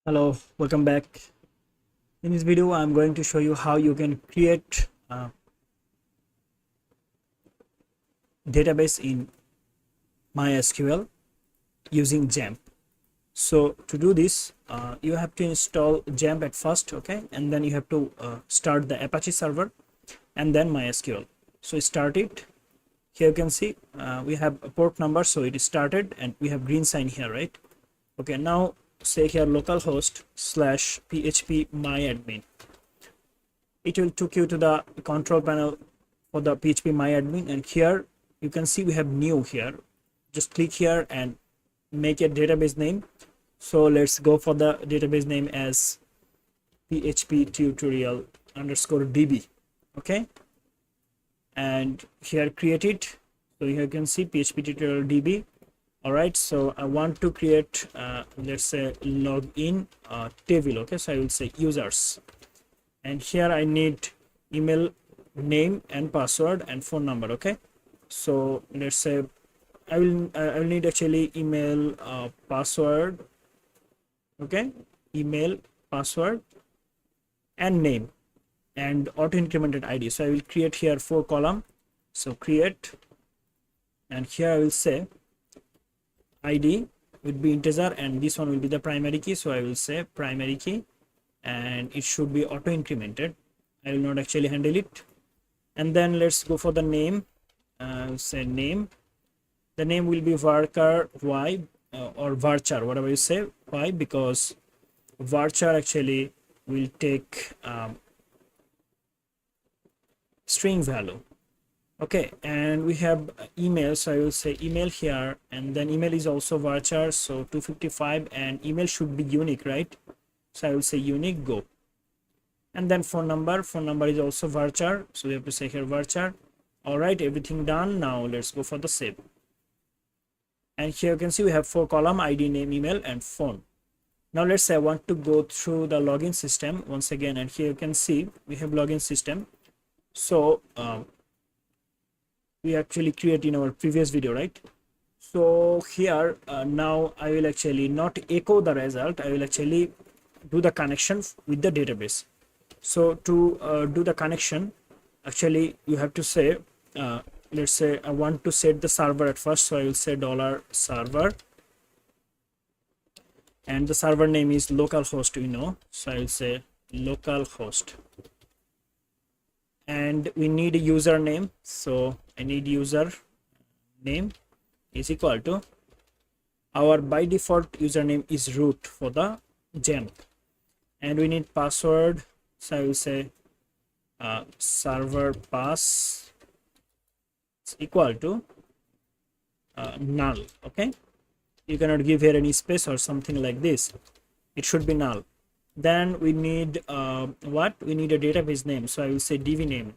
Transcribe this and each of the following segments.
Hello, welcome back. In this video, I'm going to show you how you can create a database in MySQL using XAMPP. So to do this, you have to install XAMPP at first, okay, and then you have to start the Apache server and then MySQL. So start it. Here you can see we have a port number, so it is started, and we have green sign here, right? Okay, now say here localhost / php myadmin. It will take you to the control panel for the php myadmin, and here you can see we have new here. Just click here and make a database name. So let's go for the database name as php tutorial _db. Okay, and here create it. So here you can see php tutorial db. All right, so I want to create let's say login table. Okay, so I will say users, and here I need email, name and password and phone number. Okay, so let's say I will need actually email, password, okay, email, password and name and auto incremented id. So I will create here 4 column. So create, and here I will say id would be integer and this one will be the primary key. So I will say primary key, and it should be auto incremented. I will not actually handle it. And then let's go for the name. Say name. The name will be varchar y or varchar, whatever you say. Why? Because varchar actually will take string value. Okay, and we have email, so I will say email here, and then email is also varchar, so 255, and email should be unique, right? So I will say unique, go. And then phone number is also varchar, so we have to say here varchar. All right, everything done. Now let's go for the save. And here you can see we have 4 column: id, name, email and phone. Now let's say I want to go through the login system once again, and here you can see we have login system. So we actually create in our previous video, right? So here now I will actually not echo the result, I will actually do the connection with the database. So to do the connection, actually you have to say let's say I want to set the server at first, so I will say $server, and the server name is localhost, you know, so I will say localhost, and we need a username. So I need user name is equal to our by default username is root for the XAMPP, and we need password. So I will say server pass is equal to null. Okay, you cannot give here any space or something like this, it should be null. Then we need what we need a database name, so I will say db name.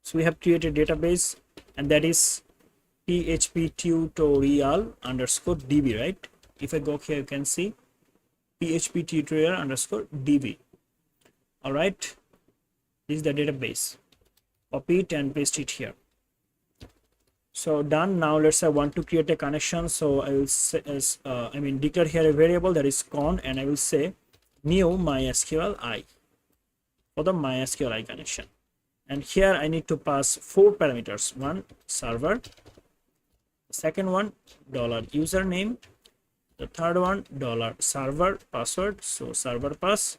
So we have created a database, and that is php tutorial _db, right? If I go here, you can see php tutorial _db. All right, this is the database. Copy it and paste it here. So done. Now let's say I want to create a connection, so I will say declare here a variable that is con, and I will say new mysql I for the mysql I connection. And here I need to pass 4 parameters: one server, the second one $username, the third one $server password, so server pass,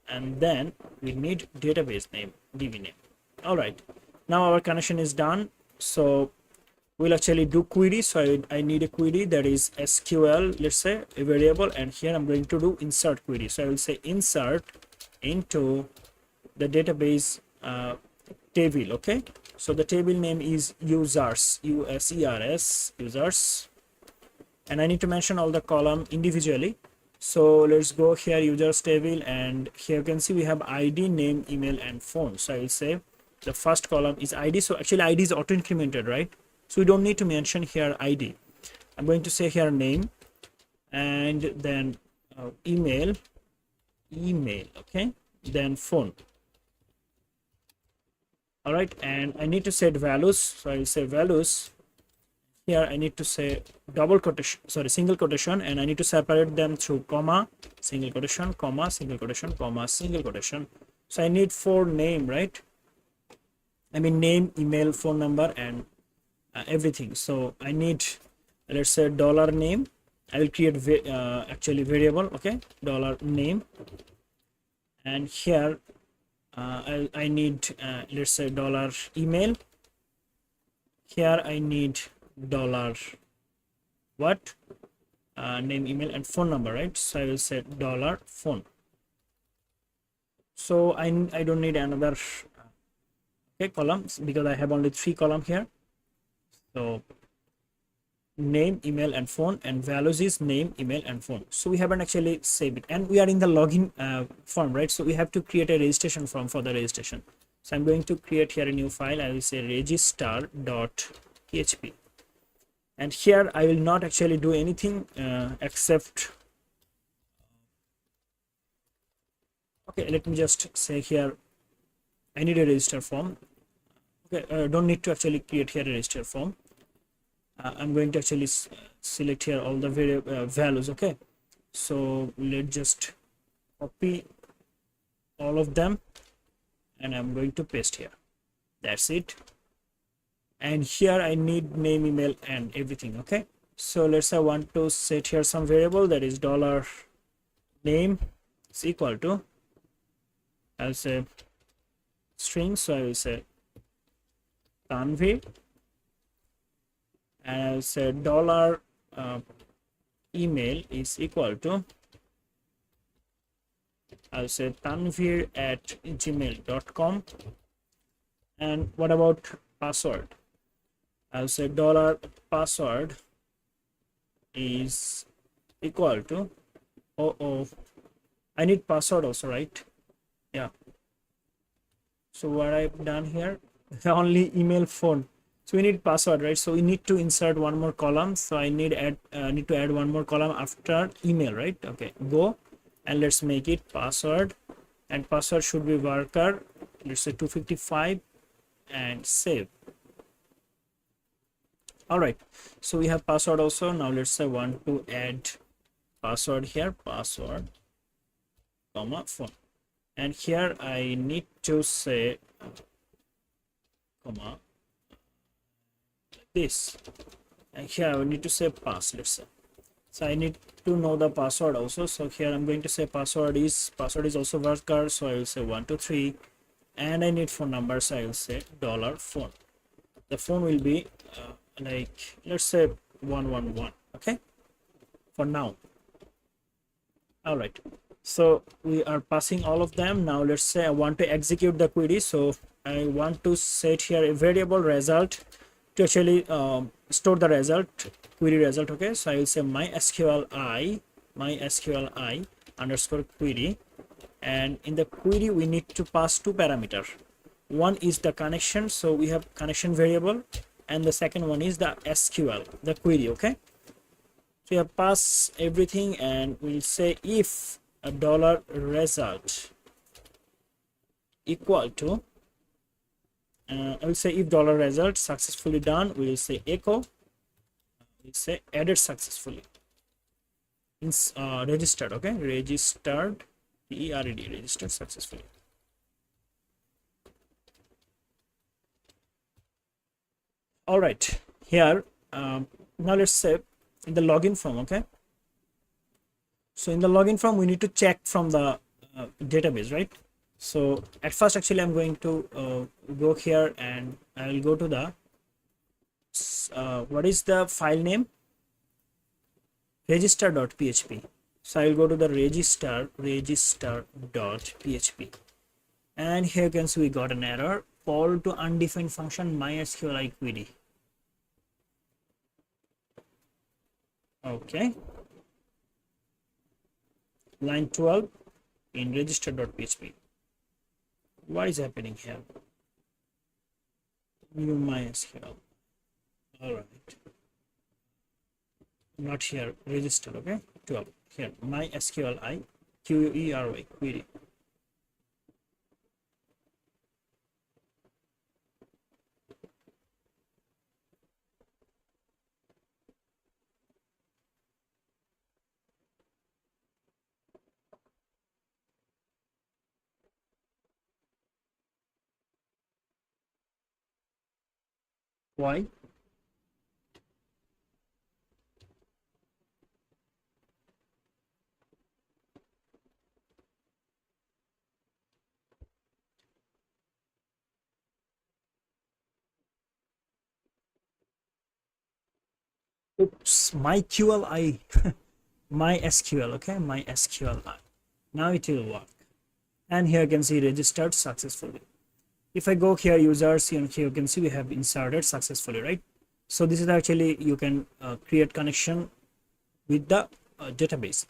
and then we need database name, db name. All right, now our connection is done. So we'll actually do query. So I need a query that is SQL, let's say a variable, and here I'm going to do insert query. So I will say insert into the database table. Okay, so the table name is users, users, and I need to mention all the column individually. So let's go here, users table, and here you can see we have id, name, email and phone. So I will say the first column is id. So actually id is auto incremented, right? So we don't need to mention here id. I'm going to say here name, and then email, okay, then phone. All right, and I need to set values, so I will say values. here I need to say double quotation, sorry, single quotation, and I need to separate them through comma, single quotation, comma, single quotation, comma, single quotation. So I need for name, right? I mean name, email, phone number, and everything. So I need, let's say dollar name. I will create actually variable, okay, dollar name, and here I need let's say dollar email. Here I need dollar what, name, email, and phone number, right? So I will say dollar phone. So I don't need another okay columns because I have only 3 column here. So name, email, and phone, and values is name, email, and phone. So we haven't actually saved it, and we are in the login form, right? So we have to create a registration form for the registration. So I'm going to create here a new file. I will say register.php, and here I will not actually do anything except, okay, let me just say here I need a register form. Okay, don't need to actually create here a register form. I'm going to actually select here all the values, okay? So let's just copy all of them, and I'm going to paste here. That's it. And here I need name, email, and everything, okay? So let's say I want to set here some variable, that is dollar name is equal to, I'll say string, so I will say Tanvir, and I'll say dollar email is equal to, I'll say tanvir@gmail.com. And what about password? I'll say dollar password is equal to, I need password also, right? Yeah. So what I've done here, only email, phone. So we need password, right? So we need to insert one more column. So I need to add one more column after email, right? Okay, go and let's make it password, and password should be worker, let's say 255, and save. All right, so we have password also. Now let's say want to add password here, password comma phone, and here I need to say comma like this, and here I will need to say pass, let's say. So I need to know the password also. So here I'm going to say password is also worker, so I will say 123, and I need phone number, so I will say dollar phone. The phone will be like, let's say 111, okay, for now. All right, so we are passing all of them. Now let's say I want to execute the query, so I want to set here a variable result to actually store the result, query result, okay? So I will say mysqli underscore query, and in the query we need to pass 2 parameters. One is the connection, so we have connection variable, and the second one is the SQL, the query, okay? So you pass everything, and we'll say if a dollar result equal to, I will say if dollar result successfully done, we will say echo, we'll say added successfully, registered, okay, registered, PERED, registered successfully. All right, here now let's say in the login form, okay? So in the login form we need to check from the database, right? So at first actually I'm going to go here, and I will go to the what is the file name, register.php. So I will go to the register.php, and here you can see we got an error, call to undefined function mysqli query. Okay, line 12 in register.php. What is happening here? New mysql. All right, not here, register, okay, 12 here, mysqli query, query. Why? Oops, my QLI, my SQL, okay, my SQLI. Now it will work. And here you can see registered successfully. If I go here users, and here you can see we have inserted successfully, right? So this is actually you can create connection with the database.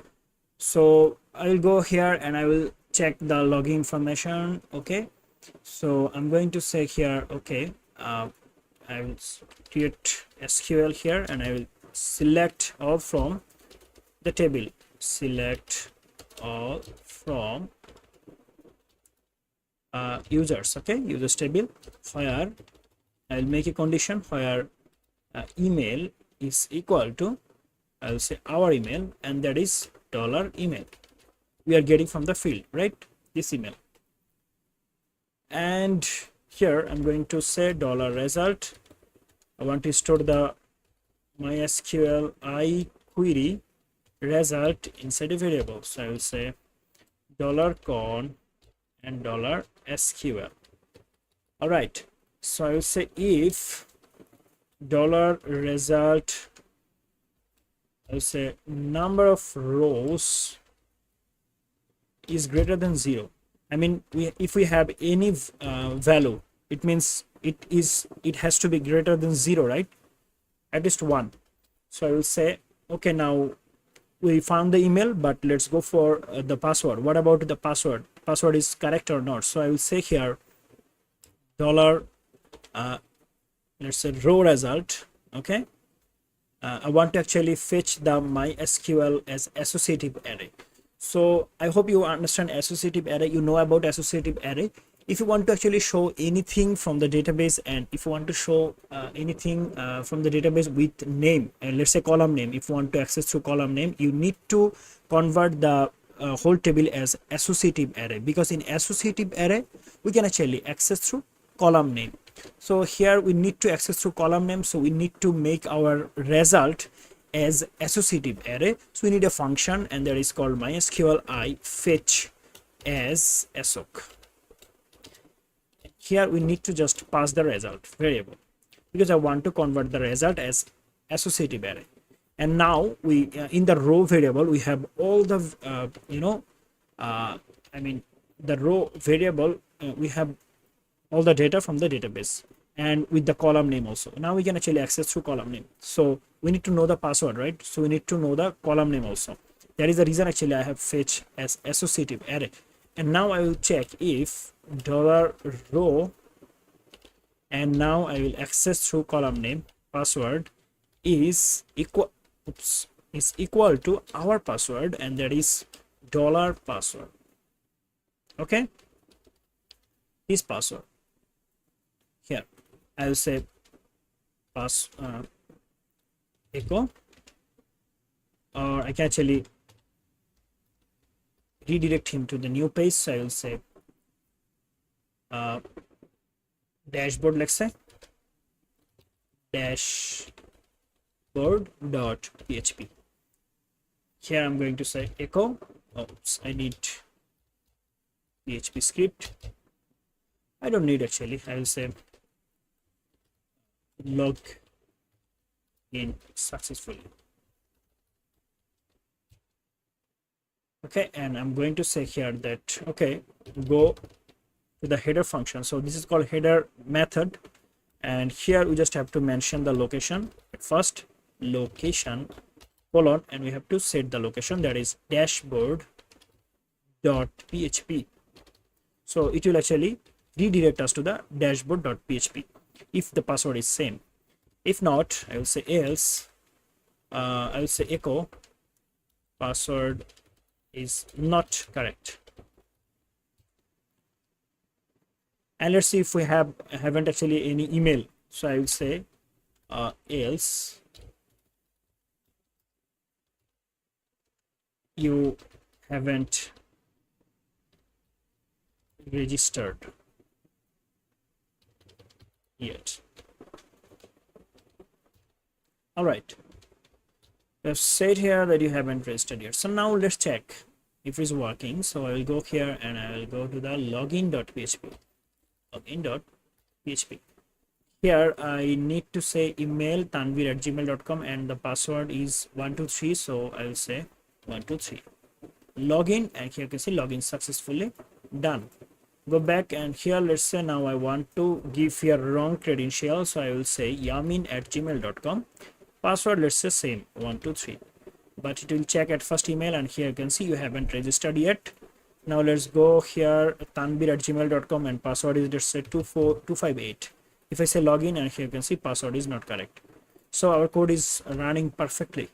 So I will go here and I will check the login information. Okay, so I'm going to say here, okay, I will create SQL here and I will select all from the table, select all from users, okay, users table, where I will make a condition where email is equal to, I will say our email, and that is $email we are getting from the field, right, this email. And here I'm going to say $result. I want to store the MySQL I query result inside a variable, so I will say $con and $SQL. All right, so I will say if $result, I will say number of rows is greater than 0. I mean, if we have any value, it means it has to be greater than 0, right? At least 1. So I will say, okay, now we found the email, but let's go for the password. What about the password? Password is correct or not? So I will say here dollar let's say row result. Okay, I want to actually fetch the MySQL as associative array. So I hope you understand associative array, you know about associative array. If you want to actually show anything from the database, and if you want to show anything from the database with name, and let's say column name, if you want to access through column name, you need to convert the whole table as associative array, because in associative array we can actually access through column name. So here we need to access through column name, so we need to make our result as associative array. So we need a function, and that is called MySQL I fetch as assoc. Here we need to just pass the result variable, because I want to convert the result as associative array. And now we in the row variable we have all the I mean the row variable we have all the data from the database, and with the column name also. Now we can actually access through column name. So we need to know the password, right? So we need to know the column name also. That is the reason actually I have fetch as associative array. And now I will check if $row, and now I will access through column name, password is equal to our password, and that is $password. Okay, this password. Here I will say echo, or I can actually redirect him to the new page. So I will say dashboard, let's say dashboard.php. Here I'm going to say echo. Oops, I need PHP script. I don't need actually. I will say log in successfully. Okay, and I'm going to say here that okay, go to the header function. So this is called header method, and here we just have to mention the location at first, location colon, and we have to set the location, that is dashboard.php. so it will actually redirect us to the dashboard.php if the password is same. If not, I will say else. I will say echo password is not correct. And let's see if we haven't actually any email. So I will say else you haven't registered yet. All right, we have said here that you haven't registered yet. So now let's check if it's working. So I will go here and I will go to the login.php. Login.php. Here I need to say email tanvir@gmail.com and the password is 123. So I will say 123. Login, and here you can see login successfully done. Go back and here let's say now I want to give here wrong credential, so I will say yamin@gmail.com. Password let's say same 123, but it will check at first email and here you can see you haven't registered yet. Now let's go here tanvir@gmail.com and password is let's say 24258. If I say login and here you can see password is not correct. So our code is running perfectly.